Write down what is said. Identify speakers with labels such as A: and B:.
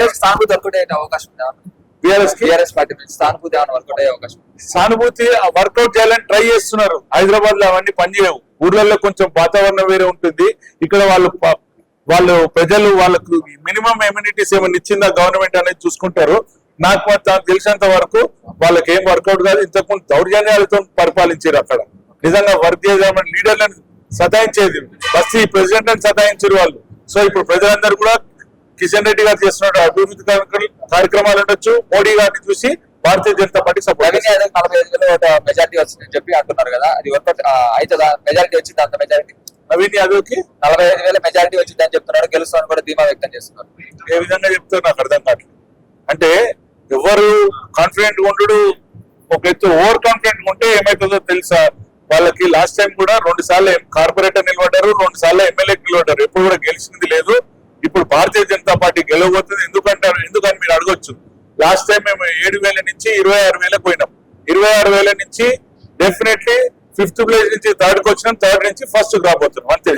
A: BRS సానుభూతి work out అయ్యే అవకాశం ఉందా? బీఆర్ఎస్ పార్టీ నుంచి సానుభూతి ఏమైనా వర్కౌట్ అయ్యే అవకాశం?
B: సానుభూతి వర్కౌట్ చేయాలని ట్రై చేస్తున్నారు. హైదరాబాద్ లో అవన్నీ పనిచేయవు. ఊర్లలో కొంచెం వాతావరణం వేరే ఉంటుంది. ఇక్కడ వాళ్ళు ప్రజలు వాళ్ళకు మినిమం ఎమ్యూనిటీస్ ఏమైనా ఇచ్చిందా గవర్నమెంట్ అనేది చూసుకుంటారు. నాకు తెలిసినంత వరకు వాళ్ళకి ఏం వర్కౌట్ కాదు. ఇంతకుముందు దౌర్జన్యాలతో పరిపాలించారు. అక్కడ నిజంగా వర్క్ చేద్దామని లీడర్లను సతాయించేది. ఫస్ట్ ఈ ప్రెసిడెంట్ అని సతాయించారు వాళ్ళు. సో ఇప్పుడు ప్రజలందరూ కూడా కిషన్ రెడ్డి గారు చేస్తున్న అభివృద్ధి కార్యక్రమాలు ఉండొచ్చు. మోడీ గారిని చూసి Bharatiya Janata party support.
A: 45,000 majority వచ్చిందని చెప్పి అంటున్నారు కదా, అది వర్కౌట్ అవుతుందా? మెజారిటీ వచ్చింది, అంత మెజారిటీ
B: నవీన్ యాదవ్ కి
A: 45,000 మెజారిటీ వచ్చిందని చెప్తున్నారు. గెలుస్తామని కూడా ధీమా వ్యక్తం చేస్తున్నారు.
B: ఏ విధంగా చెప్తారు నాకు అర్థం కావట్లేదు. అంటే ఎవరు కాన్ఫిడెంట్ ఉండడు ఒక ఎత్తు, ఓవర్ కాన్ఫిడెంట్ ఉంటే ఏమైతుందో తెలుసా? వాళ్ళకి లాస్ట్ టైం కూడా 2 సార్లు కార్పొరేటర్ నిలబడ్డారు, 2 సార్లు ఎమ్మెల్యే నిలబడ్డారు. ఎప్పుడు కూడా గెలిచింది లేదు. ఇప్పుడు భారతీయ జనతా పార్టీ గెలవబోతుంది. ఎందుకంటారు? ఎందుకని మీరు అడగొచ్చు. లాస్ట్ టైం మేము 7,000 నుంచి 26,000 పోయినాం. 26,000 నుంచి డెఫినెట్లీ 5th ప్లేస్ నుంచి 3rd కి వచ్చినాం. 3rd నుంచి 1st కి రాబోతున్నాం అంతే.